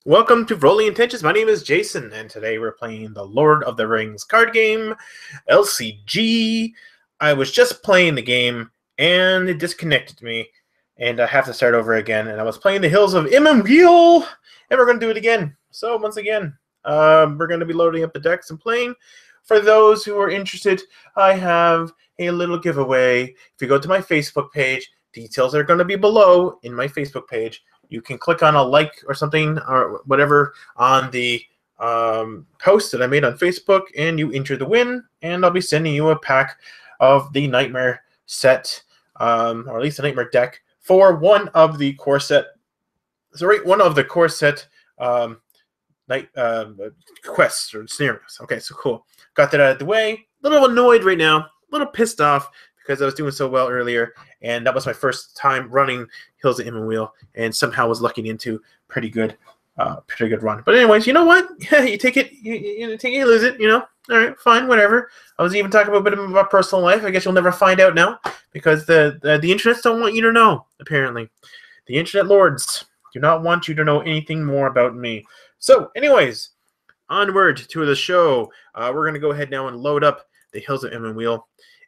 Welcome to Rollingintentions. My name is Jason, and today we're playing the Lord of the Rings card game, LCG. I was just playing the game, and it disconnected me, and I have to start over again. And I was playing the Hills of Emyn, and we're going to do it again. So once again, we're going to be loading up the decks and playing. For those who are interested, I have a little giveaway. If you go to my Facebook page, details are going to be below in my Facebook page. You can click on a like or something or whatever on the post that I made on Facebook, and you enter the win, and I'll be sending you a pack of the Nightmare set, or at least the Nightmare deck for one of the core set. Sorry, one of the core set quests or scenarios. Okay, so cool. Got that out of the way. A little annoyed right now, a little pissed off because I was doing so well earlier, and that was my first time running Hills of Muil, and somehow was lucking into pretty good run. But anyways, you know what? You take it, you take it, you lose it. You know, all right, fine, whatever. I was even talking about a bit of my personal life. I guess you'll never find out now because the internets don't want you to know. Apparently, the internet lords do not want you to know anything more about me. So, anyways, onward to the show. We're gonna go ahead now and load up the Hills of Muil,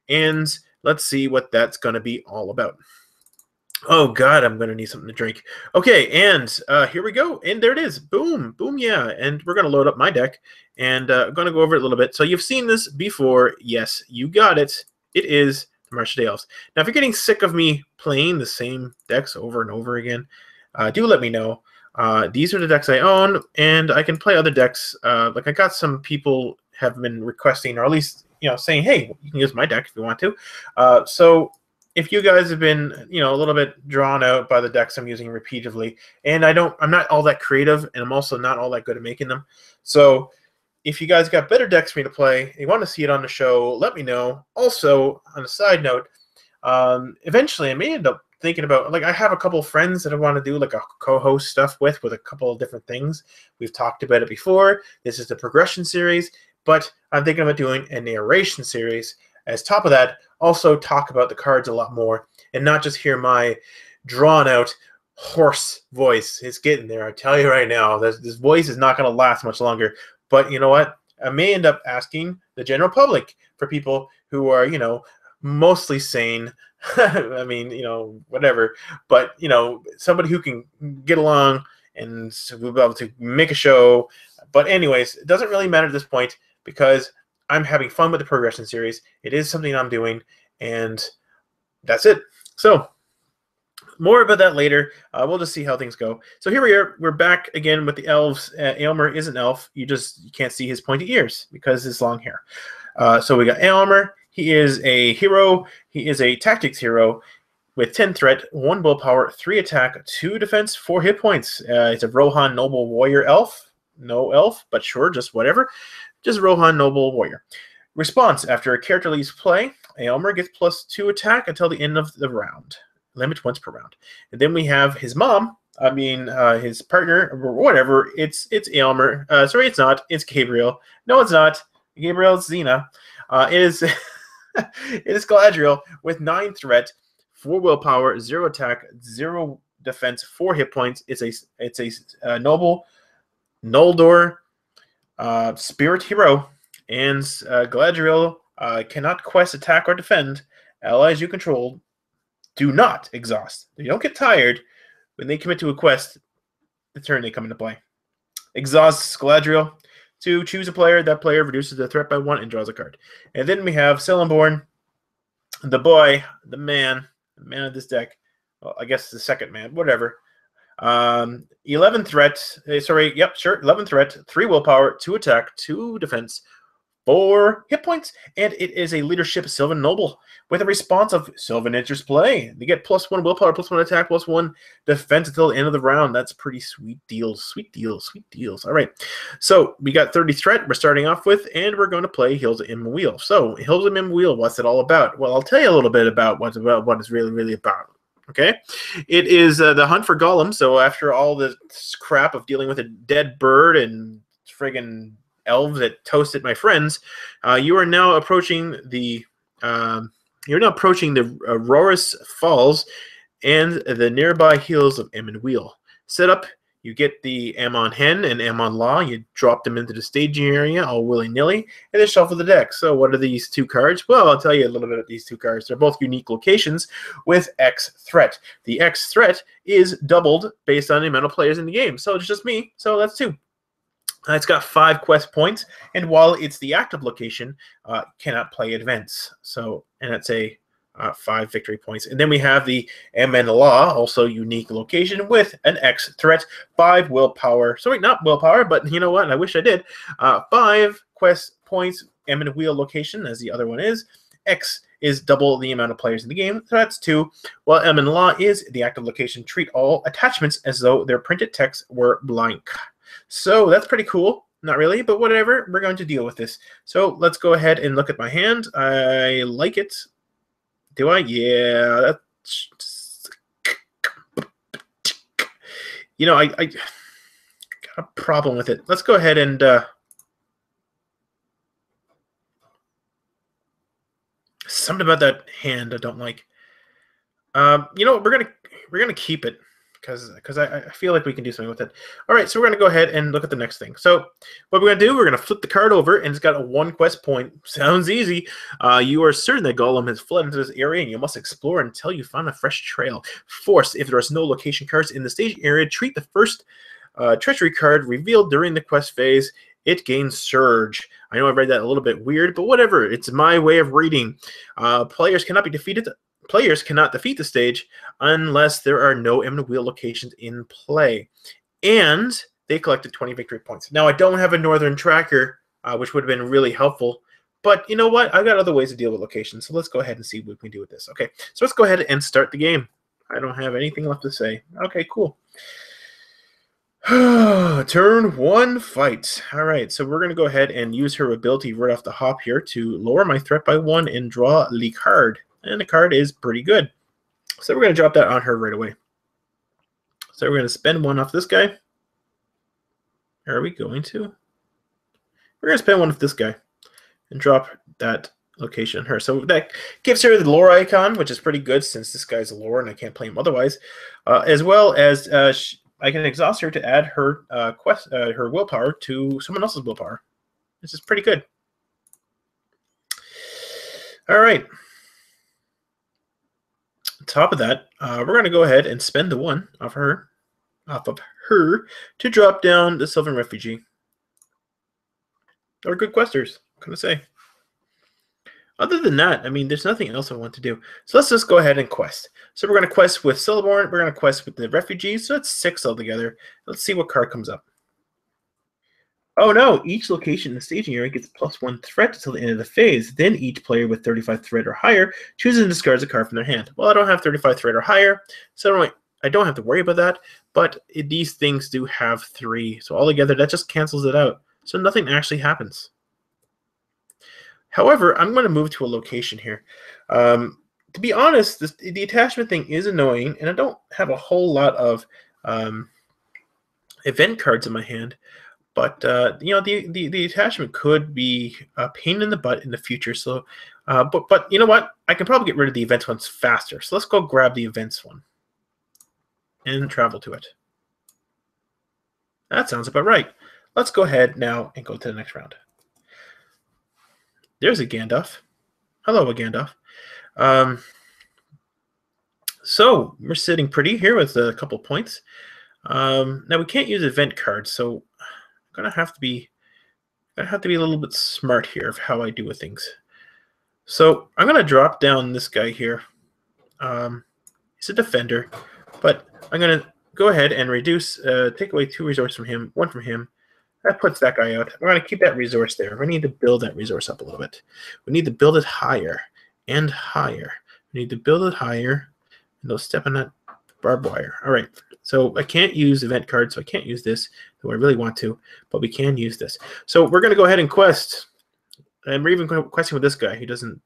and let's see what that's going to be all about. Oh, God, I'm going to need something to drink. Okay, and here we go. And there it is. Boom. Boom, yeah. And we're going to load up my deck, and I'm going to go over it a little bit. So you've seen this before. Yes, you got it. It is the March of the Elves. Now, if you're getting sick of me playing the same decks over and over again, do let me know. These are the decks I own, and I can play other decks. Like I got some people have been requesting, or at least saying, hey, you can use my deck if you want to. So if you guys have been, a little bit drawn out by the decks I'm using repeatedly, and I'm not all that creative, and I'm also not all that good at making them. So if you guys got better decks for me to play, you want to see it on the show, let me know. Also, on a side note, eventually I may end up thinking about, like, I have a couple of friends that I want to do like a co-host stuff with a couple of different things. We've talked about it before. This is the progression series. But I'm thinking about doing a narration series. As top of that, also talk about the cards a lot more and not just hear my drawn-out hoarse voice. It's getting there. I tell you right now, this voice is not going to last much longer. But you know what? I may end up asking the general public for people who are, mostly sane. I mean, whatever. But, somebody who can get along and we'll be able to make a show. But anyways, it doesn't really matter at this point, because I'm having fun with the progression series. It is something I'm doing, and that's it. So more about that later. We'll just see how things go. So here we are. We're back again with the elves. Aylmer is an elf. You can't see his pointy ears because his long hair. So we got Aylmer. He is a hero. He is a tactics hero with 10 threat, 1 willpower, 3 attack, 2 defense, 4 hit points. It's a Rohan Noble Warrior elf. No elf, but sure, just whatever. Just Rohan Noble Warrior. Response: after a character leaves play, Aylmer gets +2 attack until the end of the round. Limit once per round. And then we have his mom. I mean, his partner, or whatever. It's Aylmer. Sorry, it's not. It's Gabriel. No, it's not. Gabriel's Xena. It is it is Galadriel with 9 threat, 4 willpower, 0 attack, 0 defense, 4 hit points. It's a noble Noldor spirit hero, and Galadriel cannot quest, attack, or defend. Allies you control do not exhaust. They don't get tired when they commit to a quest the turn they come into play. Exhausts Galadriel. To choose a player, that player reduces the threat by 1 and draws a card. And then we have Celeborn, the boy, the man of this deck. Well, I guess the second man, whatever. 11 threat. 11 threat, 3 willpower, 2 attack, 2 defense, 4 hit points, and it is a leadership Sylvan Noble with a response of Sylvan enters play. They get +1 willpower, +1 attack, +1 defense until the end of the round. That's pretty sweet deals. Sweet deals. Sweet deals. All right. So we got 30 threat we're starting off with, and we're going to play Hills of Muil. So Hills of Muil, what's it all about? Well, I'll tell you a little bit about what it's really about. Okay, it is the hunt for Gollum. So after all this crap of dealing with a dead bird and friggin' elves that toasted my friends, you are now approaching the Rorus Falls, and the nearby hills of Emyn Muil. Setup: you get the Amon Hen and Amon Law, you drop them into the staging area all willy-nilly, and then shuffle the deck. So what are these two cards? Well, I'll tell you a little bit of these two cards. They're both unique locations with X threat. The X threat is doubled based on the amount of players in the game. So it's just me, so that's 2. It's got 5 quest points, and while it's the active location, cannot play events. So, and it's a 5 victory points. And then we have the Emyn Law, also unique location with an X threat, 5 willpower. Sorry, not willpower, but you know what? I wish I did. 5 quest points, Emyn Muil location, as the other one is. X is double the amount of players in the game, so that's 2. While Emyn Law is the active location, treat all attachments as though their printed text were blank. So that's pretty cool. Not really, but whatever. We're going to deal with this. So let's go ahead and look at my hand. I like it. Do I? Yeah. That's... You know, I got a problem with it. Let's go ahead and... something about that hand I don't like. You know what? We're gonna keep it. Because I feel like we can do something with it. All right, so we're going to go ahead and look at the next thing. So what we're going to do, we're going to flip the card over, and it's got a 1 quest point. Sounds easy. You are certain that Golem has fled into this area, and you must explore until you find a fresh trail. Force, if there is no location cards in the stage area, treat the first treachery card revealed during the quest phase. It gains Surge. I know I read that a little bit weird, but whatever. It's my way of reading. Players cannot defeat the stage unless there are no Emyn Muil locations in play. And they collected 20 victory points. Now, I don't have a Northern Tracker, which would have been really helpful. But you know what? I've got other ways to deal with locations. So let's go ahead and see what we can do with this. Okay, so let's go ahead and start the game. I don't have anything left to say. Okay, cool. Turn 1 fight. All right, so we're going to go ahead and use her ability right off the hop here to lower my threat by 1 and draw the card. And the card is pretty good. So we're going to drop that on her right away. So we're going to spend 1 off this guy. Are we going to? We're going to spend 1 off this guy and drop that location on her. So that gives her the lore icon, which is pretty good since this guy's a lore and I can't play him otherwise. As well as I can exhaust her to add her her willpower to someone else's willpower. This is pretty good. All right. On top of that, we're going to go ahead and spend the 1 off of her to drop down the Sylvan Refugee. They're good questers, what can I say? Other than that, I mean, there's nothing else I want to do. So let's just go ahead and quest. So we're going to quest with Celeborn. We're going to quest with the Refugees. So that's 6 altogether. Let's see what card comes up. Oh no, each location in the staging area gets +1 threat until the end of the phase. Then each player with 35 threat or higher chooses and discards a card from their hand. Well, I don't have 35 threat or higher, so I don't have to worry about that. But these things do have 3. So altogether, that just cancels it out. So nothing actually happens. However, I'm going to move to a location here. To be honest, the attachment thing is annoying, and I don't have a whole lot of event cards in my hand. But you know, the attachment could be a pain in the butt in the future. So, but you know what? I can probably get rid of the events ones faster. So let's go grab the events one and travel to it. That sounds about right. Let's go ahead now and go to the next round. There's a Gandalf. Hello, a Gandalf. So we're sitting pretty here with a couple points. Now we can't use event cards, so I'm gonna have to be a little bit smart here of how I do with things. So I'm gonna drop down this guy here. He's a defender, but I'm gonna go ahead and reduce, take away 2 resources from him, 1 from him. That puts that guy out. We're gonna keep that resource there. We need to build that resource up a little bit. We need to build it higher and higher. We need to build it higher. And they'll step on that barbed wire. All right. So I can't use event cards, so I can't use this, though I really want to, but we can use this. So we're going to go ahead and quest. And we're even questing with this guy. He doesn't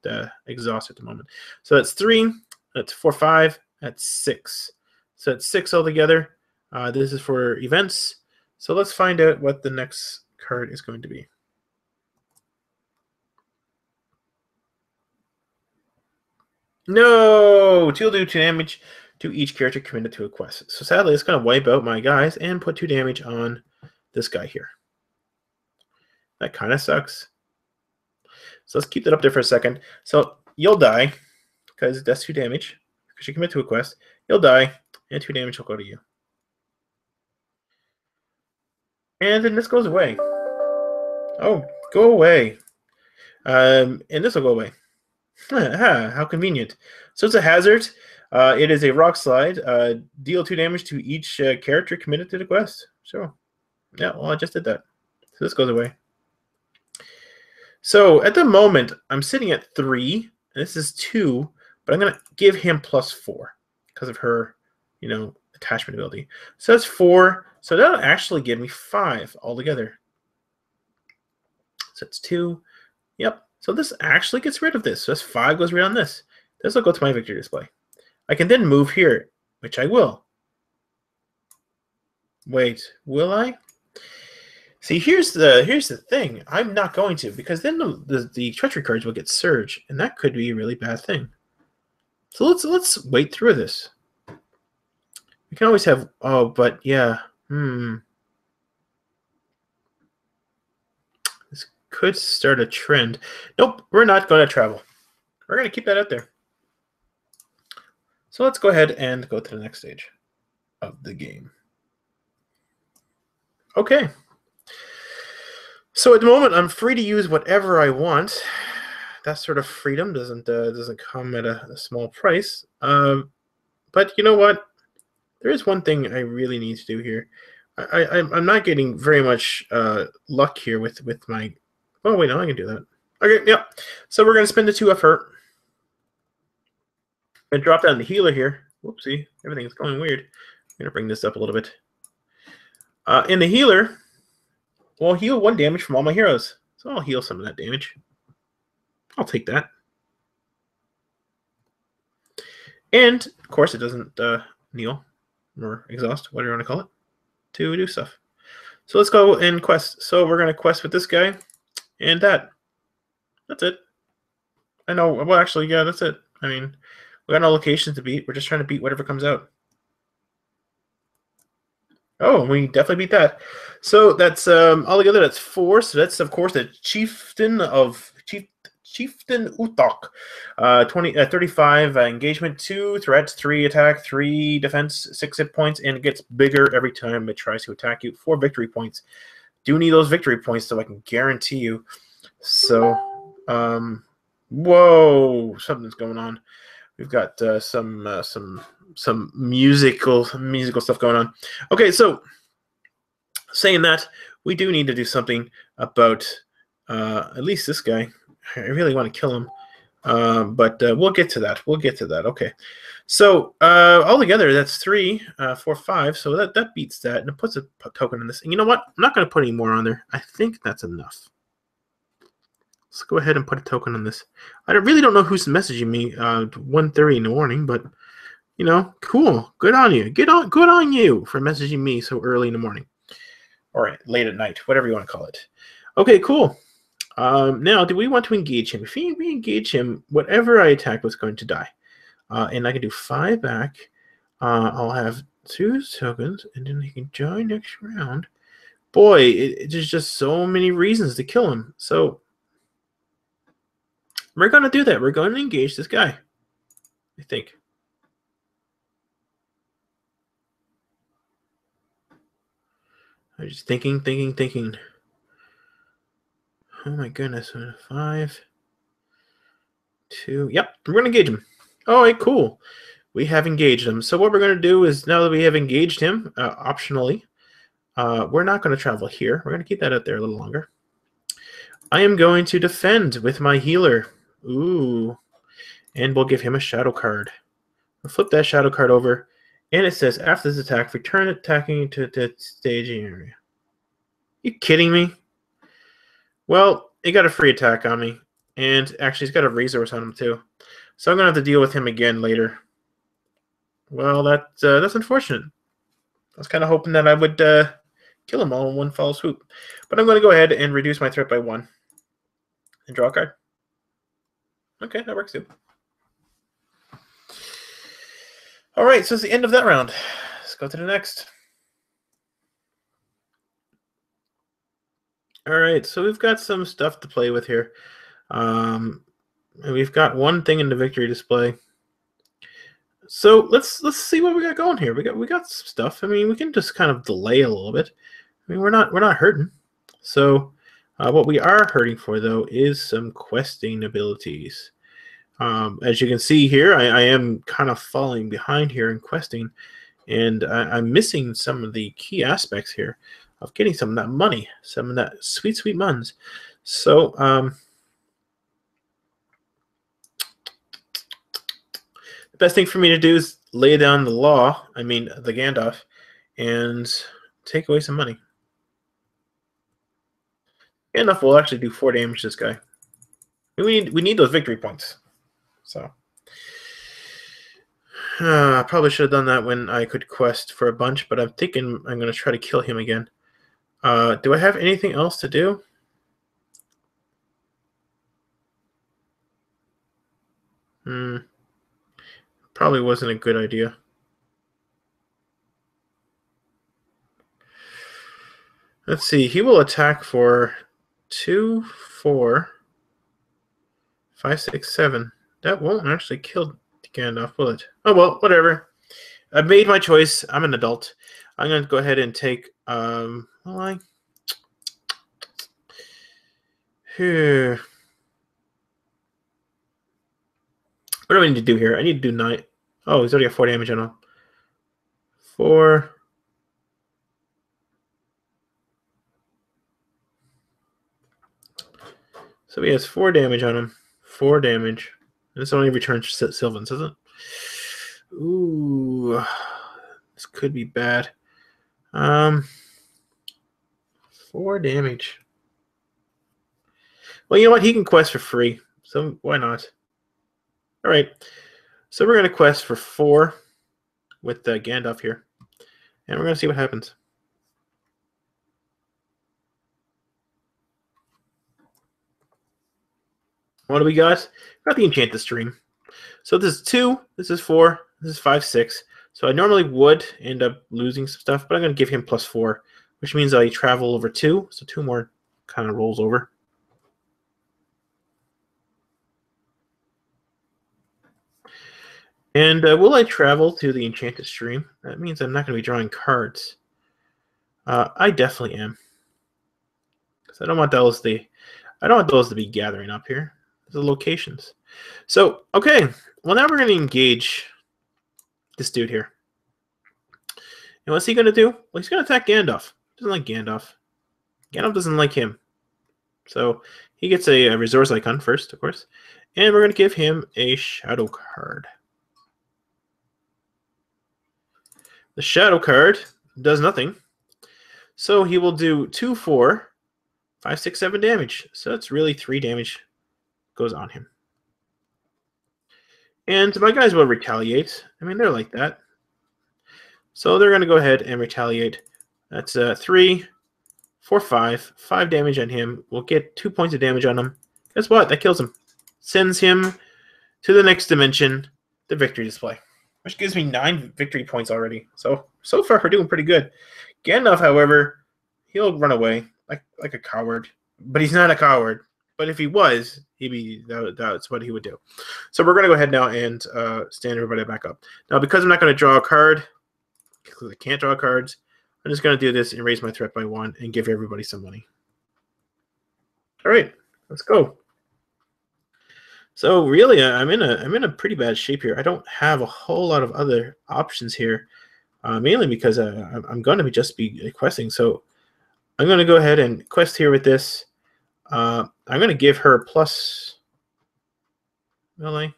exhaust at the moment. So that's 3, that's 4, 5, that's 6. So that's 6 altogether. This is for events. So let's find out what the next card is going to be. No! She'll do damage to each character committed to a quest. So sadly, it's going to wipe out my guys and put 2 damage on this guy here. That kind of sucks. So let's keep that up there for a second. So you'll die, because that's 2 damage. Because you commit to a quest. You'll die, and 2 damage will go to you. And then this goes away. Oh, go away. And this will go away. How convenient. So it's a hazard. It is a rock slide. Deal 2 damage to each character committed to the quest. Sure. Yeah, well, I just did that. So this goes away. So at the moment, I'm sitting at 3. And this is 2, but I'm going to give him +4 because of her, attachment ability. So that's 4. So that'll actually give me 5 altogether. So it's 2. Yep. So this actually gets rid of this. So that's 5 goes right on this. This will go to my victory display. I can then move here, which I will. Wait, will I? See, here's the thing. I'm not going to, because then the treachery cards will get surge, and that could be a really bad thing. So let's wait through this. We can always have but yeah. This could start a trend. Nope, we're not going to travel. We're going to keep that out there. So let's go ahead and go to the next stage of the game. Okay. So at the moment, I'm free to use whatever I want. That sort of freedom doesn't come at a small price. But you know what? There is one thing I really need to do here. I'm not getting very much luck here with my... Oh, wait, no, I can do that. Okay, yeah. So we're going to spend the 2 effort. And drop down the healer here. Whoopsie, everything's going weird. I'm going to bring this up a little bit. In the healer, we'll heal 1 damage from all my heroes. So I'll heal some of that damage. I'll take that. And, of course, it doesn't kneel or exhaust, whatever you want to call it, to do stuff. So let's go and quest. So we're going to quest with this guy and that. That's it. I know. Well, actually, yeah, that's it. I mean, we got no locations to beat. We're just trying to beat whatever comes out. Oh, we definitely beat that. So that's altogether that's 4. So that's of course the Chieftain Uthok. 35 engagement, 2 threats, 3 attack, 3 defense, 6 hit points, and it gets bigger every time it tries to attack you. 4 victory points. Do need those victory points so I can guarantee you. So, whoa, something's going on. We've got some musical stuff going on. Okay, so saying that, we do need to do something about at least this guy. I really want to kill him, but we'll get to that. We'll get to that. Okay, so altogether that's 3, 4, 5. So that beats that, and it puts a token on this. And you know what? I'm not going to put any more on there. I think that's enough. Let's go ahead and put a token on this. I really don't know who's messaging me 1:30 in the morning, but cool. Good on you. Good on you for messaging me so early in the morning, or late at night, whatever you want to call it. Okay, cool. Now, do we want to engage him? If we engage him, whatever I attack was going to die, and I can do 5 back. I'll have 2 tokens, and then he can join next round. Boy, there's just so many reasons to kill him. So we're going to do that. We're going to engage this guy, I think. I'm just thinking. Oh my goodness. 5, 2. Yep, we're going to engage him. All right, cool. We have engaged him. So what we're going to do is, now that we have engaged him, optionally, we're not going to travel here. We're going to keep that out there a little longer. I am going to defend with my healer. Ooh. And we'll give him a shadow card. We'll flip that shadow card over. And it says, after this attack, return attacking to the staging area. You kidding me? Well, he got a free attack on me. And actually, he's got a resource on him, too. So I'm going to have to deal with him again later. Well, that's unfortunate. I was kind of hoping that I would kill him all in one fell swoop. But I'm going to go ahead and reduce my threat by 1. And draw a card. Okay, that works too. All right, so it's the end of that round. Let's go to the next. All right, so we've got some stuff to play with here. And we've got one thing in the victory display. So let's see what we got going here. We got some stuff. I mean, we can just kind of delay a little bit. I mean, we're not hurting. So what we are hurting for though is some questing abilities. As you can see here, I am kind of falling behind here in questing, and I'm missing some of the key aspects here of getting some of that money, some of that sweet muns. So the best thing for me to do is lay down the law, I mean the Gandalf, and take away some money. Gandalf will actually do 4 damage to this guy. We need those victory points. So probably should have done that when I could quest for a bunch, but I'm thinking I'm going to try to kill him again. Do I have anything else to do? Probably wasn't a good idea. Let's see. He will attack for 2, 4, 5, 6, 7. That won't actually kill Gandalf, will it? Oh, well, whatever. I've made my choice. I'm an adult. I'm going to go ahead and take... What do I need to do here? I need to do 9. Oh, he's already got 4 damage on him. 4. So he has 4 damage on him. 4 damage. And this only returns Sylvans, doesn't it? Ooh. This could be bad. 4 damage. Well, you know what? He can quest for free. So why not? All right. So we're going to quest for 4 with Gandalf here. And we're going to see what happens. What do we got? We got the Enchanted Stream. So this is 2, this is 4, this is 5, 6. So I normally would end up losing some stuff, but I'm going to give him +4, which means I travel over 2. So 2 more kind of rolls over. And will I travel to the Enchanted Stream? That means I'm not going to be drawing cards. I definitely am. Because I don't want those to be gathering up here. The locations. So, okay. Well, now we're going to engage this dude here. And what's he going to do? Well, he's going to attack Gandalf. He doesn't like Gandalf. Gandalf doesn't like him. So he gets a resource icon first, of course. And we're going to give him a shadow card. The shadow card does nothing. So he will do 2, 4, 5, 6, 7 damage. So it's really 3 damage goes on him. And my guys will retaliate. I mean, they're like that. So they're going to go ahead and retaliate. That's 3, 4, 5. 5 damage on him. We'll get 2 points of damage on him. Guess what? That kills him. Sends him to the next dimension, the victory display, which gives me 9 victory points already. So far, we're doing pretty good. Gandalf, however, he'll run away like a coward. But he's not a coward. But if he was, that's what he would do. So we're going to go ahead now and stand everybody back up. Now, because I'm not going to draw a card, because I can't draw cards, I'm just going to do this and raise my threat by 1 and give everybody some money. All right, let's go. So really, I'm in a pretty bad shape here. I don't have a whole lot of other options here, mainly because I'm going to just be questing. So I'm going to go ahead and quest here with this. I'm going to give her plus. Really?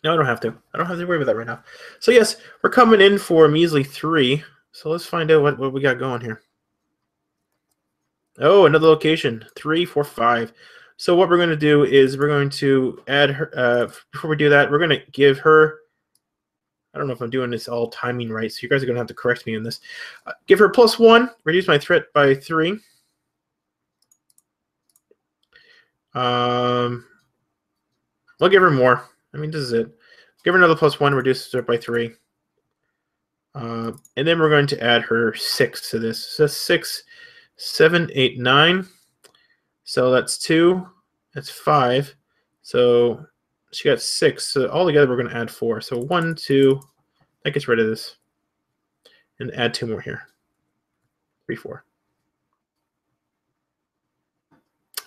No, I don't have to. I don't have to worry about that right now. So yes, we're coming in for a measly 3. So let's find out what we got going here. Oh, another location. 3, 4, 5. So what we're going to do is we're going to add her. Before we do that, we're going to give her. I don't know if I'm doing this all timing right, so you guys are going to have to correct me on this. Give her +1. Reduce my threat by 3. I'll give her more. I mean, this is it. Give her another +1, reduce it by 3. And then we're going to add her 6 to this. So that's 6, 7, 8, 9. So that's 2. That's 5. So she got 6. So altogether we're going to add 4. So 1, 2. That gets rid of this. And add 2 more here. 3, 4.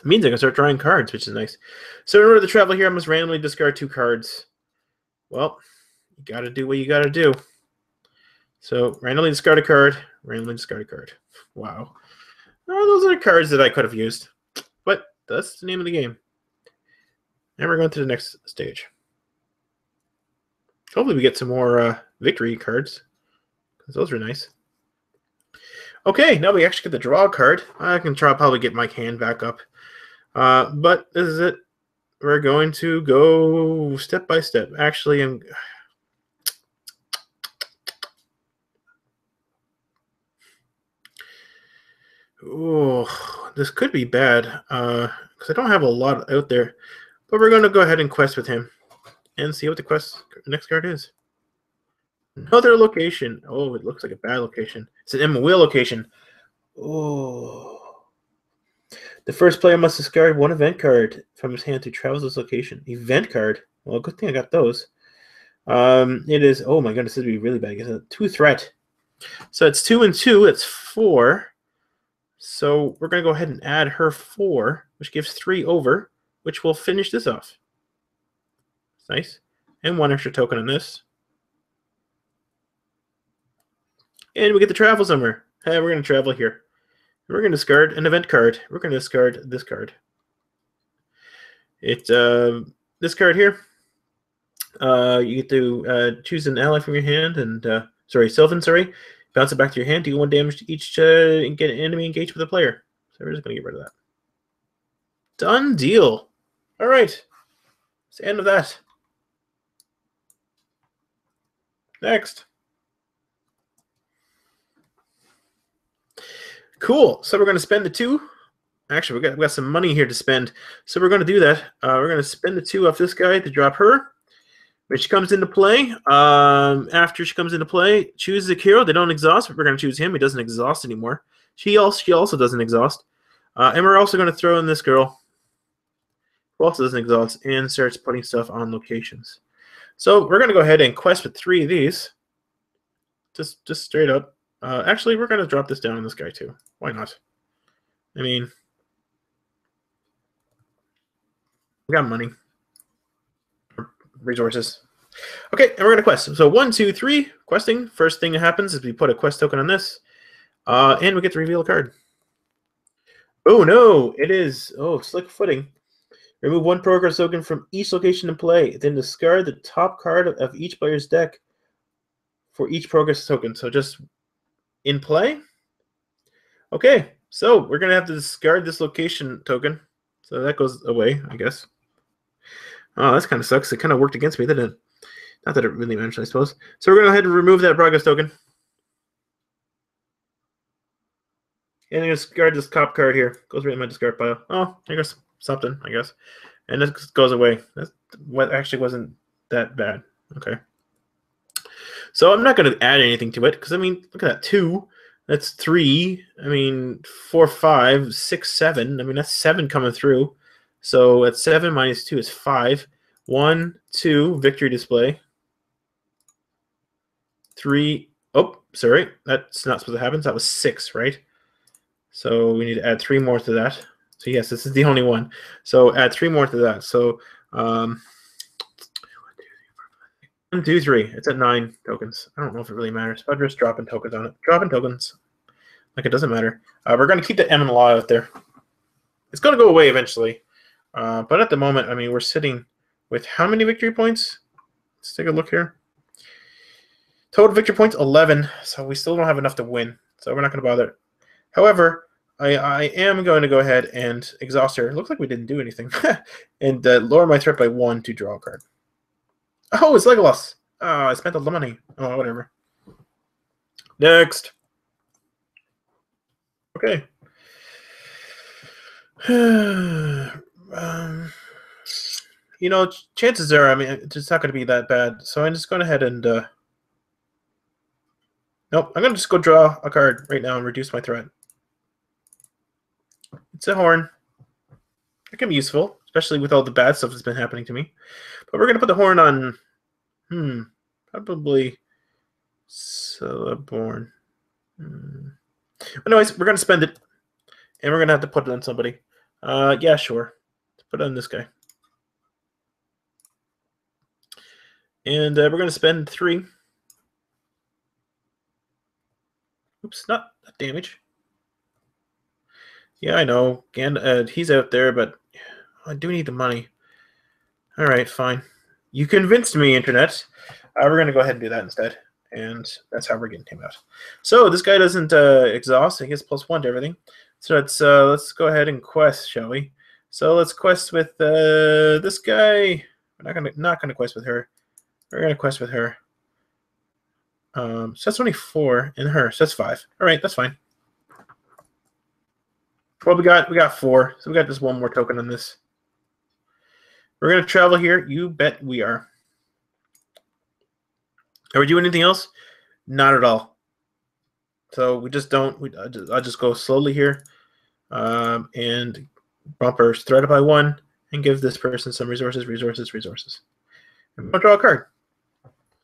It means I can start drawing cards, which is nice. So in order to travel here, I must randomly discard 2 cards. Well, you got to do what you got to do. So randomly discard a card. Randomly discard a card. Wow. Those are the cards that I could have used. But that's the name of the game. And we're going to the next stage. Hopefully we get some more victory cards, because those are nice. Okay, now we actually get the draw card. I can probably get my hand back up. But this is it. We're going to go step by step. Actually, oh, this could be bad, because I don't have a lot out there. But we're going to go ahead and quest with him and see what the next card is. Another location. Oh, it looks like a bad location. It's an Muil location. Oh. The first player must discard 1 event card from his hand to travel this location. Event card. Well, good thing I got those. It is, oh my goodness, this would be really bad. It's a 2 threat. So it's 2 and 2. It's 4. So we're going to go ahead and add her 4, which gives 3 over, which will finish this off. Nice. And 1 extra token on this. And we get to travel somewhere. Hey, we're going to travel here. We're going to discard an event card. We're going to discard this card. This card here. You get to choose an ally from your hand, and Sylvan. Bounce it back to your hand. Do 1 damage to each and get an enemy engaged with a player. So we're just going to get rid of that. Done deal. All right. That's the end of that. Next. Cool. So we're going to spend the 2. Actually, we got some money here to spend. So we're going to do that. We're going to spend the 2 off this guy to drop her, which comes into play. After she comes into play, choose a hero. They don't exhaust, but we're going to choose him. He doesn't exhaust anymore. She also doesn't exhaust. And we're also going to throw in this girl, who also doesn't exhaust, and starts putting stuff on locations. So we're going to go ahead and quest with 3 of these. Just straight up. Actually, we're going to drop this down on this guy too. Why not? I mean, we got money. Resources. Okay, and we're going to quest. So 1, 2, 3, questing. First thing that happens is we put a quest token on this. And we get to reveal a card. Oh, no. It is, slick footing. Remove 1 progress token from each location in play. Then discard the top card of each player's deck for each progress token. So just in play. Okay, so we're going to have to discard this location token. So that goes away, I guess. Oh, that kind of sucks. It kind of worked against me, didn't it? Not that it really mattered, I suppose. So we're going to go ahead and remove that progress token. And I'm going to discard this top card here. Goes right in my discard pile. Oh, I guess something, I guess. And this goes away. That's what actually wasn't that bad. Okay. So I'm not going to add anything to it because, I mean, look at that. 2. That's 3. I mean, 4, 5, 6, 7. I mean, that's 7 coming through. So at 7 minus 2 is 5. 1, 2, victory display. 3. Oh, sorry. That's not supposed to happen. So that was 6, right? So we need to add 3 more to that. So yes, this is the only one. So add 3 more to that. So 1, 2, 3. It's at 9 tokens. I don't know if it really matters, but I'm just dropping tokens on it. Dropping tokens. Like it doesn't matter. We're going to keep the Emyn law out there. It's going to go away eventually. But at the moment, I mean, we're sitting with how many victory points? Let's take a look here. Total victory points, 11. So we still don't have enough to win. So we're not going to bother. However, I am going to go ahead and exhaust her. It looks like we didn't do anything. And lower my threat by 1 to draw a card. Oh, it's Legolas. Oh, I spent all the money. Oh, whatever. Next. Okay. you know, chances are, I mean, it's not going to be that bad. So I'm just going ahead and nope, I'm going to just go draw a card right now and reduce my threat. It's a horn. It can be useful, especially with all the bad stuff that's been happening to me. But we're going to put the horn on, probably Celeborn. Anyways, we're going to spend it, and we're going to have to put it on somebody. Yeah, sure. Let's put it on this guy. And we're going to spend 3. Oops, not damage. Yeah, I know. He's out there, but I do need the money. All right, fine. You convinced me, Internet. We're going to go ahead and do that instead. And that's how we're getting him out. So this guy doesn't exhaust. He gets +1 to everything. So let's go ahead and quest, shall we? So let's quest with this guy. We're not gonna quest with her. We're gonna quest with her. So that's only 4 in her. So that's 5. All right, that's fine. Well, we got 4. So we got just 1 more token on this. We're gonna travel here. You bet we are. Are we doing anything else? Not at all. So we just don't. I just go slowly here, and bump our threat up by 1, and give this person some resources. And we'll draw a card.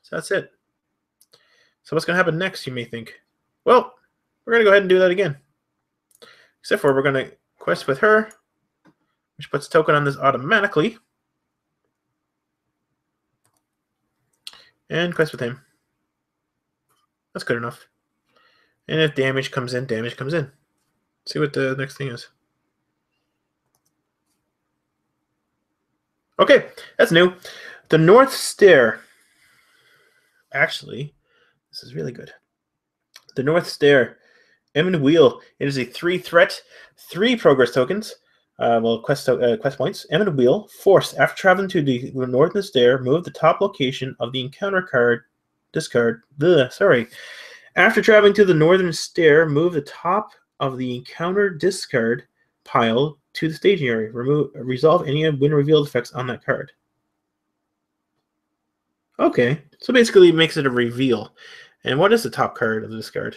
So that's it. So what's going to happen next, you may think? Well, we're going to go ahead and do that again. Except for we're going to quest with her, which puts a token on this automatically. And quest with him. That's good enough. And if damage comes in, damage comes in. Let's see what the next thing is. Okay, that's new. The North Stair. Actually, this is really good. The North Stair. Emyn Muil. It is a 3 threat, 3 progress tokens. Quest points. Emyn Muil. Force. After traveling to the Northern Stair, move the top location of the encounter card. Discard. After traveling to the Northern Stair, move the top of the encounter discard pile to the staging area. Resolve any win revealed effects on that card. Okay, so basically it makes it a reveal. And what is the top card of the discard?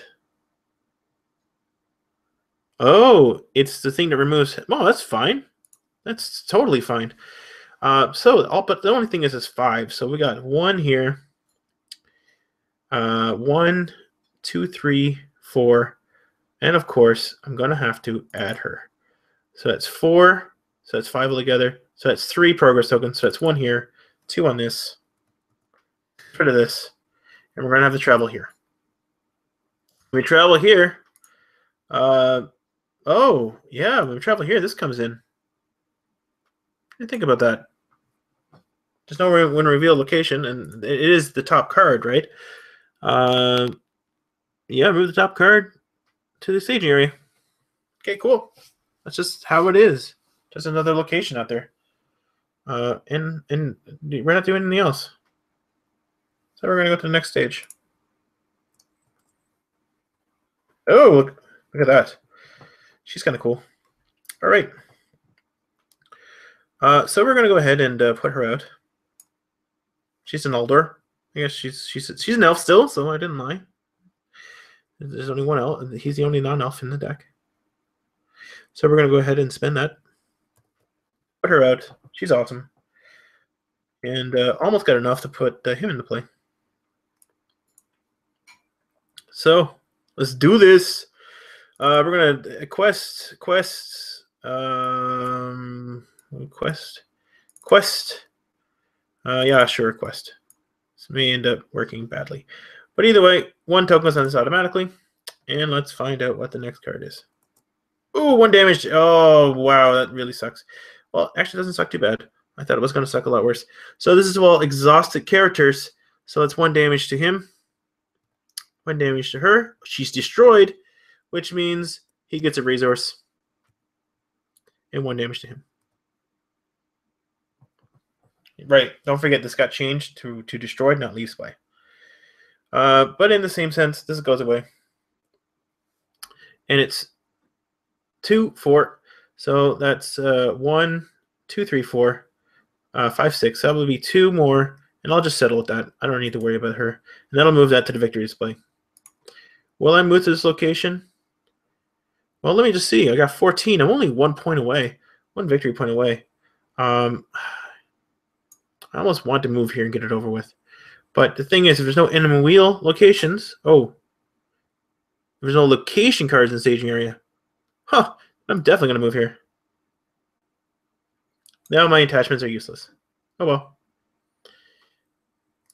Oh, it's the thing that removes. Oh, that's fine. That's totally fine. But the only thing is it's 5. So we got 1 here. 1, 2, 3, 4, and of course I'm gonna have to add her. So that's 4. So that's 5 altogether. So that's 3 progress tokens. So that's 1 here, 2 on this. Get rid of this, and we're gonna have to travel here. When we travel here. Oh yeah, when we travel here, this comes in. What do you think about that? There's no win reveal location, and it is the top card, right? Yeah, move the top card to the staging area. Okay, cool. That's just how it is. Just another location out there. And we're not doing anything else. So we're gonna go to the next stage. Oh, look at that. She's kind of cool. All right. So we're gonna go ahead and put her out. She's an Aldor. I guess she's an elf still, so I didn't lie. There's only 1 elf. He's the only non-elf in the deck. So we're gonna go ahead and spend that. Put her out. She's awesome. And almost got enough to put him into play. So let's do this. We're gonna quest. Yeah, sure, quest. This may end up working badly, but either way, 1 token is on this automatically, and let's find out what the next card is. Ooh, 1 damage. Oh wow, that really sucks. Well, actually, it doesn't suck too bad. I thought it was going to suck a lot worse. So this is all exhausted characters. So it's 1 damage to him, 1 damage to her. She's destroyed, which means he gets a resource, and 1 damage to him. Right. Don't forget this got changed to destroyed, not leave spy. But in the same sense, this goes away. And it's 2, 4. So that's 1, 2, 3, 4. 5, 6. That would be 2 more, and I'll just settle with that. I don't need to worry about her. And that'll move that to the victory display. Will I move to this location? Well, let me just see. I got 14. I'm only 1 point away. 1 victory point away. I almost want to move here and get it over with. But the thing is, if there's no Emyn Muil locations... Oh. There's no location cards in the staging area. Huh. I'm definitely going to move here. Now my attachments are useless. Oh well.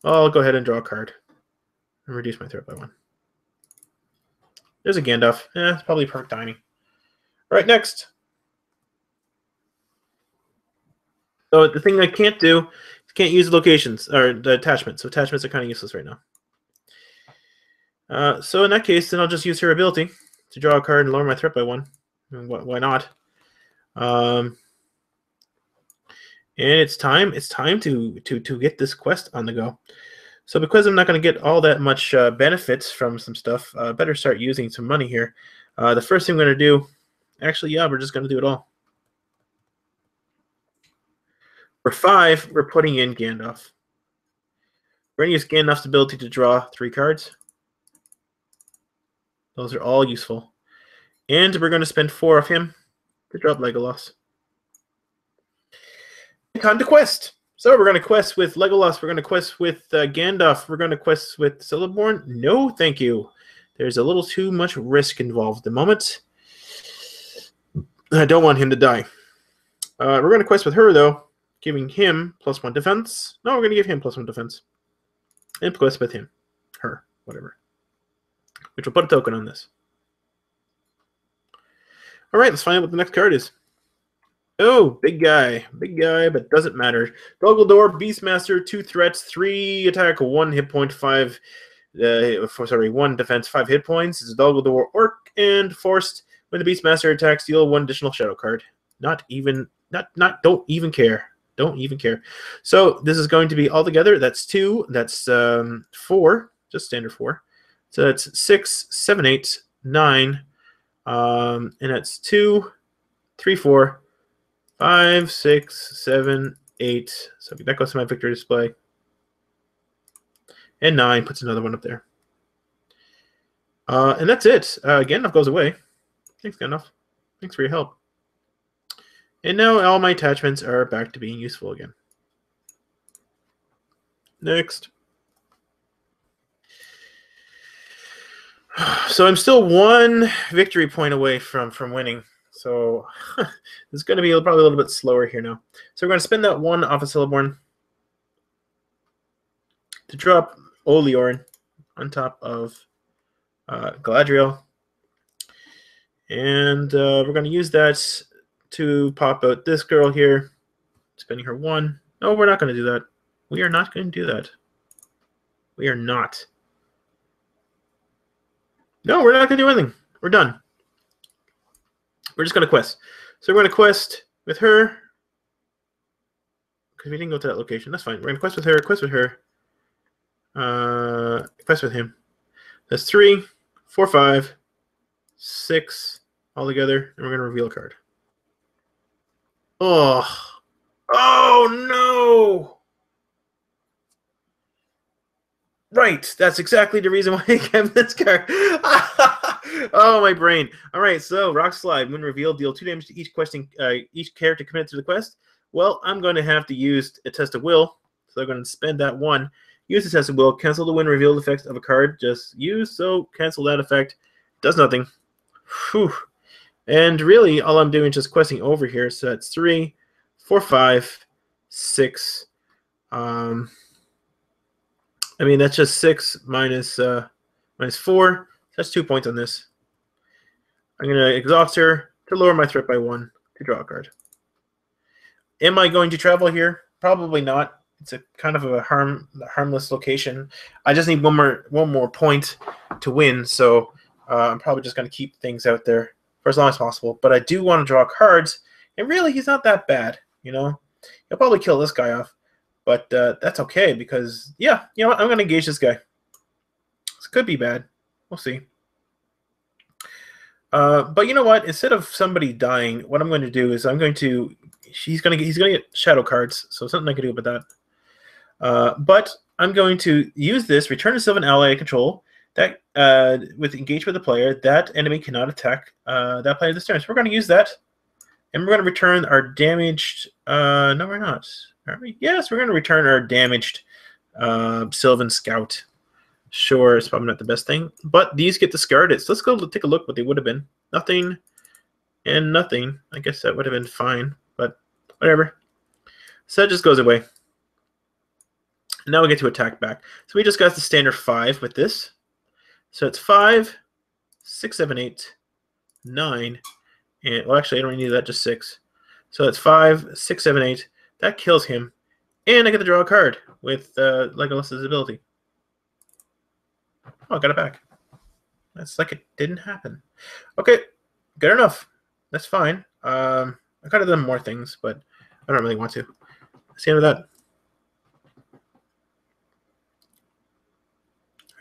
I'll go ahead and draw a card. And reduce my threat by 1. There's a Gandalf. It's probably perfect timing. All right, next. So the thing I can't do is can't use the locations or the attachments. So attachments are kind of useless right now. So in that case, then I'll just use her ability to draw a card and lower my threat by 1. Why not? And it's time. It's time to get this quest on the go. So because I'm not going to get all that much benefits from some stuff, better start using some money here. The first thing I'm going to do, actually, yeah, we're just going to do it all. For 5, we're putting in Gandalf. We're going to use Gandalf's ability to draw 3 cards. Those are all useful. And we're going to spend 4 of him to drop Legolas. Time to quest. So we're going to quest with Legolas. We're going to quest with Gandalf. We're going to quest with Celeborn. No, thank you. There's a little too much risk involved at the moment. I don't want him to die. We're going to quest with her, though, giving him +1 defense. No, we're going to give him +1 defense. And quest with him. Her. Whatever. Which will put a token on this. All right, let's find out what the next card is. Oh, big guy, but doesn't matter. Dumbledore, Beastmaster, 2 threats, 3 attack, 1 hit point, 5. 1 defense, 5 hit points. It's a Dumbledore Orc and forced. When the Beastmaster attacks, deal 1 additional shadow card. Don't even care. Don't even care. So this is going to be altogether. That's 2. That's 4. Just standard 4. So that's 6, 7, 8, 9. And that's 2, 3, 4. 5, 6, 7, 8. So that goes to my victory display. And 9 puts another one up there. And that's it. Gandalf goes away. Thanks, Gandalf. Thanks for your help. And now all my attachments are back to being useful again. Next. So I'm still 1 victory point away from winning. So it's going to be probably a little bit slower here now. So we're going to spend that 1 off of Celeborn to drop Oleorin on top of Galadriel. And we're going to use that to pop out this girl here, spending her 1. No, we're not going to do that. We are not going to do that. We are not. No, we're not going to do anything. We're done. We're just going to quest. So we're going to quest with her. Because we didn't go to that location. That's fine. We're going to quest with her. Quest with her. Quest with him. That's 3, 4, 5, 6 all together. And we're going to reveal a card. Oh. Oh, no. Right. That's exactly the reason why I kept this card. Oh, my brain. All right, so Rock Slide. When revealed, deal 2 damage to each character committed to the quest. Well, I'm going to have to use a Test of Will. So I'm going to spend that 1. Use the Test of Will. Cancel the when revealed effect of a card just used. So cancel that effect. Does nothing. Whew. And really, all I'm doing is just questing over here. So that's 3, 4, 5, 6. I mean, that's just 6 minus 4. That's 2 points on this. I'm going to exhaust her to lower my threat by 1 to draw a card. Am I going to travel here? Probably not. It's a kind of a harmless location. I just need one more point to win, so I'm probably just going to keep things out there for as long as possible. But I do want to draw cards, and really, he's not that bad. You know, he'll probably kill this guy off, but that's okay because yeah, you know what? I'm going to engage this guy. This could be bad. We'll see. But you know what? Instead of somebody dying, what I'm going to do is I'm going to he's gonna get shadow cards, so something I can do about that. But I'm going to use this, return to Sylvan ally I control, that with engage with the player, that enemy cannot attack that player this turn. So we're going to use that, and we're going to return our damaged, no we're not, are we? Yes, we're going to return our damaged Sylvan Scout. Sure, it's probably not the best thing, but these get discarded. So let's go take a look what they would have been. Nothing and nothing. I guess that would have been fine, but whatever. So that just goes away. Now we get to attack back. So we just got the standard 5 with this. So it's 5, 6, 7, 8, 9, and well, actually, I don't really need that, just 6. So it's 5, 6, 7, 8. That kills him, and I get to draw a card with Legolas's ability. Oh, I got it back. That's like it didn't happen. Okay, good enough. That's fine. I could have done more things, but I don't really want to. That's the end of that.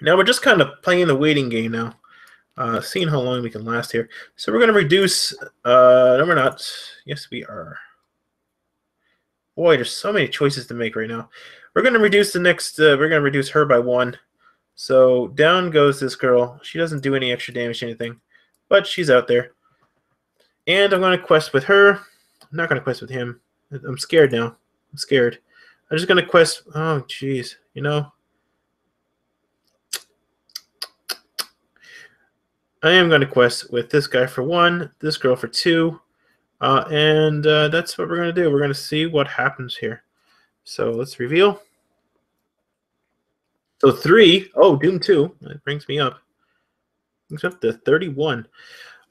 Now we're just kind of playing the waiting game now, seeing how long we can last here. So we're going to reduce. No, we're not. Yes, we are. Boy, there's so many choices to make right now. We're going to reduce the next. We're going to reduce her by 1. So down goes this girl. She doesn't do any extra damage to anything, but she's out there. And I'm going to quest with her. I'm not going to quest with him. I'm scared now. I'm scared. I'm just going to quest. Oh, jeez. You know. I am going to quest with this guy for 1, this girl for 2, and that's what we're going to do. We're going to see what happens here. So let's reveal. So 3, oh, Doom 2, that brings me up. Brings up to 31.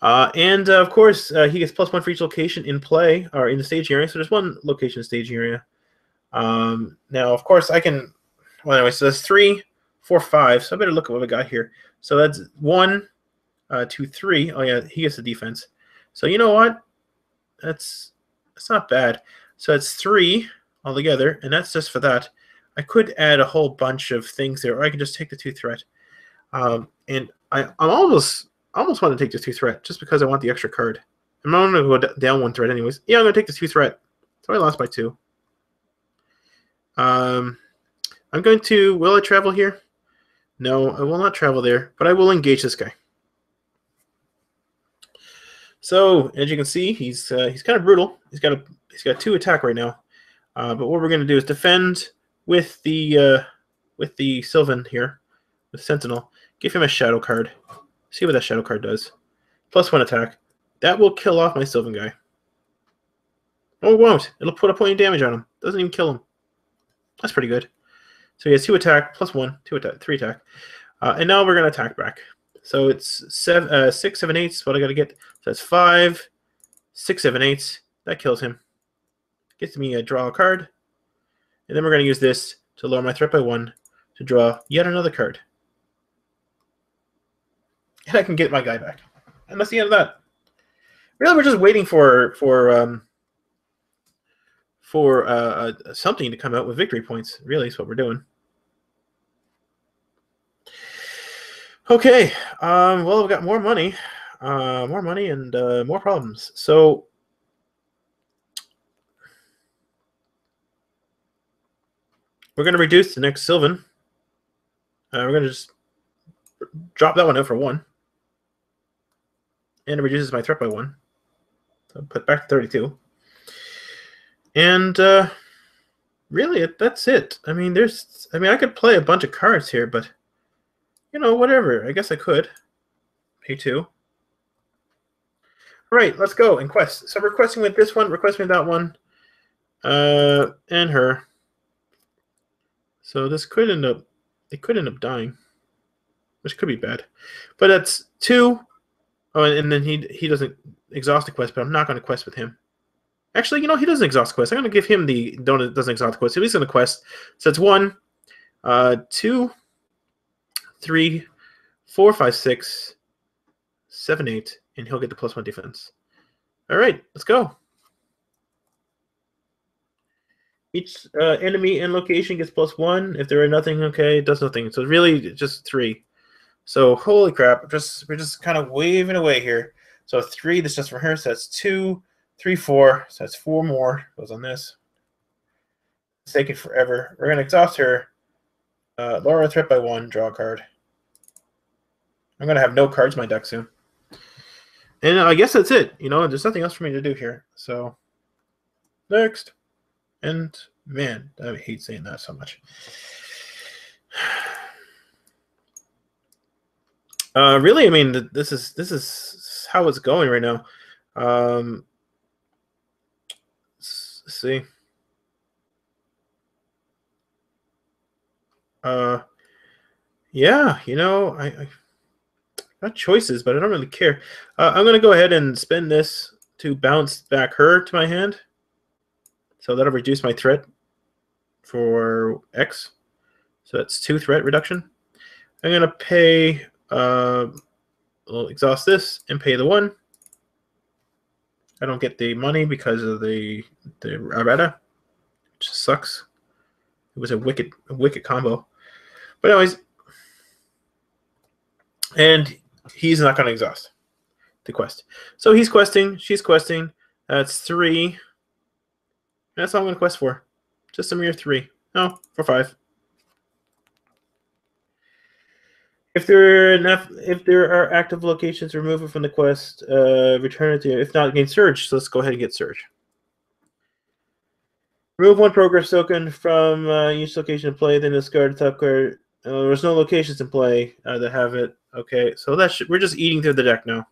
And of course, he gets +1 for each location in play, or in the stage area. So there's 1 location stage area. Now, of course, I can, well, anyway, so that's 3, 4, 5. So I better look at what I got here. So that's 1, 2, 3. Oh, yeah, he gets the defense. So you know what? That's not bad. So it's 3 altogether, and that's just for that. I could add a whole bunch of things there, or I can just take the 2 threat. And I almost want to take the 2 threat just because I want the extra card. I'm not going to go down 1 threat anyways. Yeah, I'm going to take the 2 threat. So I lost by 2. I'm going to, will I travel here? No, I will not travel there, but I will engage this guy. So as you can see, he's kind of brutal. He's got 2 attack right now. But what we're going to do is defend with the Sylvan here, with Sentinel. Give him a shadow card. See what that shadow card does. +1 attack. That will kill off my Sylvan guy. Oh, it won't. It'll put a point of damage on him. Doesn't even kill him. That's pretty good. So he has 2 attack, +1, 2 attack, 3 attack. And now we're going to attack back. So it's 6, 7, 8 is what I got to get. So that's 5, 6, 7, 8. That kills him. Gets me a draw a card. And then we're going to use this to lower my threat by 1 to draw yet another card. And I can get my guy back. And that's the end of that. Really, we're just waiting for something to come out with victory points. Really, is what we're doing. Okay. Well, we've got more money and more problems. So we're going to reduce the next Sylvan. We're going to just drop that one out for 1. And it reduces my threat by 1. So put back to 32. And really, that's it. I mean, I could play a bunch of cards here, but you know, whatever. I guess I could. Pay 2. All right, let's go and quest. So we're questing with this one, we're questing with that one, and her. So this could end up, it could end up dying, which could be bad. But that's 2. Oh, and then he doesn't exhaust the quest, but I'm not going to quest with him. Actually, you know, he doesn't exhaust the quest. I'm going to give him the doesn't exhaust the quest. So he's going to quest. So it's 1, 2, 3, 4, 5, 6, 7, 8, and he'll get the +1 defense. All right, let's go. Each enemy and location gets +1. If there are nothing, okay, it does nothing. So really, just 3. So holy crap, we're just kind of waving away here. So 3, that's just for her. So that's 2, 3, 4. So that's 4 more. Goes on this. It's taking forever. We're going to exhaust her. Lower our threat by 1. Draw a card. I'm going to have no cards in my deck soon. And I guess that's it. You know, there's nothing else for me to do here. So, next. And, man, I hate saying that so much. Really, I mean, this is how it's going right now. Let's see. Yeah, you know, I got choices, but I don't really care. I'm going to go ahead and spend this to bounce back her to my hand. So that'll reduce my threat for X. So that's 2 threat reduction. I'm going to pay, we'll exhaust this and pay the 1. I don't get the money because of the errata, which sucks. It was a wicked combo. But anyways, and he's not going to exhaust the quest. So he's questing, she's questing. That's 3. That's all I'm going to quest for. Just a mere 3. No, for 5. If there are active locations, remove it from the quest. Return it to. If not, gain Surge. So let's go ahead and get Surge. Remove 1 progress token from each location in play. Then discard the top card. There's no locations in play that have it. Okay, so we're just eating through the deck now.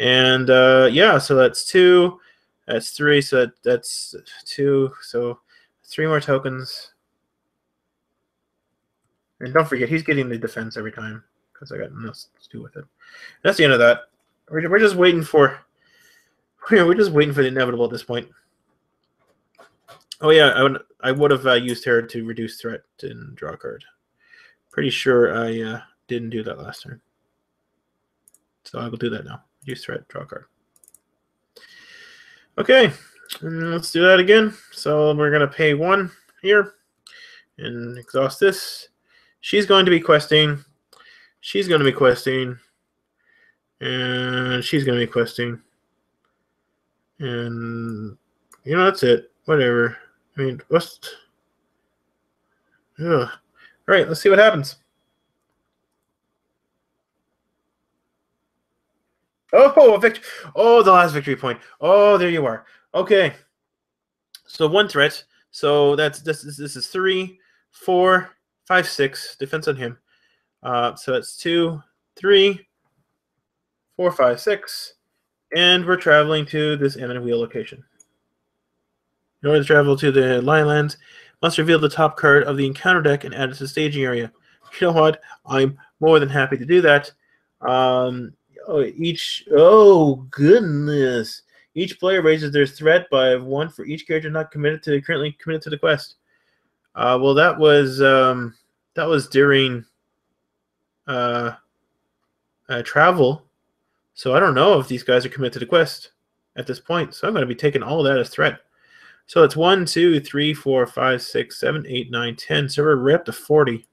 And yeah, so that's 2. That's 3. So that's 2. So 3 more tokens. And don't forget, he's getting the defense every time because I got nothing else to do with it. That's the end of that. We're just waiting for the inevitable at this point. Oh yeah, I would have used her to reduce threat and draw a card. Pretty sure I didn't do that last turn, so I will do that now. Reduce threat, draw a card. Okay, and let's do that again. So we're gonna pay 1 here and exhaust this. She's going to be questing. She's going to be questing. And she's going to be questing. And, you know, that's it. Whatever. I mean, what's... Ugh. All right, let's see what happens. Oh, a victory. Oh, the last victory point. Oh, there you are. Okay. So 1 threat. So this is 3, 4... 5, 6 defense on him. So that's 2, 3, 4, 5, 6, and we're traveling to this Emyn wheel location. In order to travel to the Lionlands, must reveal the top card of the encounter deck and add it to the staging area. You know what? I'm more than happy to do that. Oh goodness! Each player raises their threat by 1 for each character not currently committed to the quest. Well, that was during travel, so I don't know if these guys are committed to the quest at this point. So I'm going to be taking all of that as threat. So it's 1, 2, 3, 4, 5, 6, 7, 8, 9, 10. So we're right up to 40.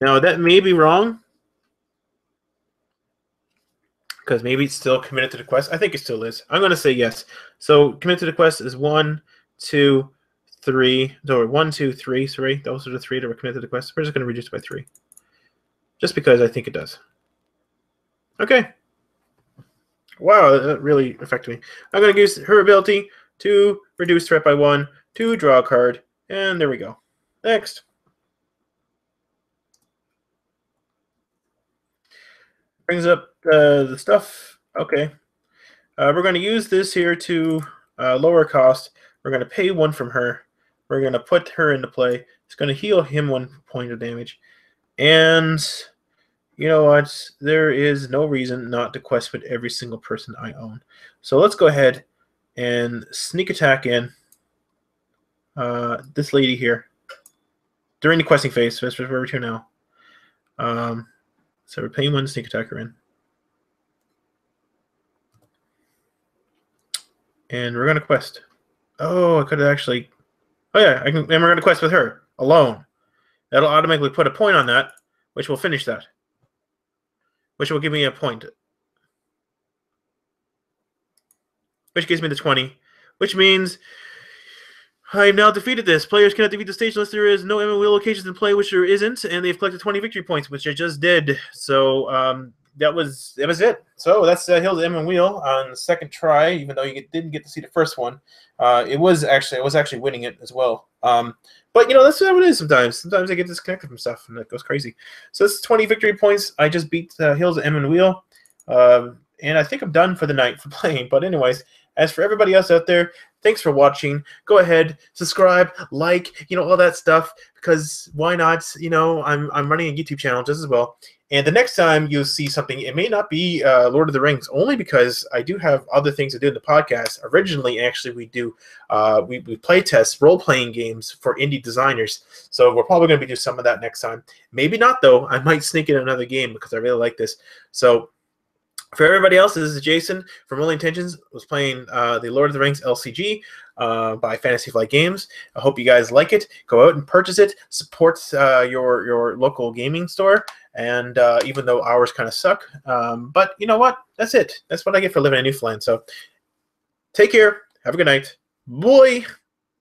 Now that may be wrong, because maybe it's still committed to the quest. I think it still is. I'm going to say yes. So committed to the quest is 1, 2, 3. No, 1, 2, 3. Sorry, those are the 3 that were committed to the quest. We're just going to reduce it by 3, just because I think it does. Okay. Wow, that really affected me. I'm going to use her ability to reduce threat by 1, to draw a card, and there we go. Next. Brings up the stuff. Okay. We're going to use this here to lower cost. We're going to pay 1 from her. We're going to put her into play. It's going to heal him 1 point of damage. And you know what? There is no reason not to quest with every single person I own. So let's go ahead and sneak attack in this lady here during the questing phase. So that's where we're to now. So we're paying 1 to sneak attack her in. And we're going to quest. Oh, I could have actually... Oh, yeah, and we're going to quest with her alone. That'll automatically put a point on that, which will finish that. Which will give me a point. which gets me to 20, which means I've now defeated this. Players cannot defeat the stage unless there is no Emyn Wheel locations in play, which there isn't, and they've collected 20 victory points, which I just did. So that was it. So that's Hills Emyn Wheel on the second try, even though you didn't get to see the first one. I was actually winning it as well. But you know, that's how it is sometimes. Sometimes I get disconnected from stuff and it goes crazy. So this is 20 victory points. I just beat Hills Emyn Wheel. And I think I'm done for the night for playing. But anyways, as for everybody else out there, thanks for watching. Go ahead, subscribe, like, you know, all that stuff, because why not? You know, I'm running a YouTube channel just as well. And the next time you'll see something, it may not be Lord of the Rings, only because I do have other things to do in the podcast. Originally, actually, we do we play test role-playing games for indie designers. So we're probably going to be doing some of that next time. Maybe not, though. I might sneak in another game because I really like this. So for everybody else, this is Jason from Rollingintentions. Was playing the Lord of the Rings LCG by Fantasy Flight Games. I hope you guys like it. Go out and purchase it. Support your local gaming store. And even though ours kind of suck, but you know what? That's it. That's what I get for living in Newfoundland. So take care. Have a good night. Bye.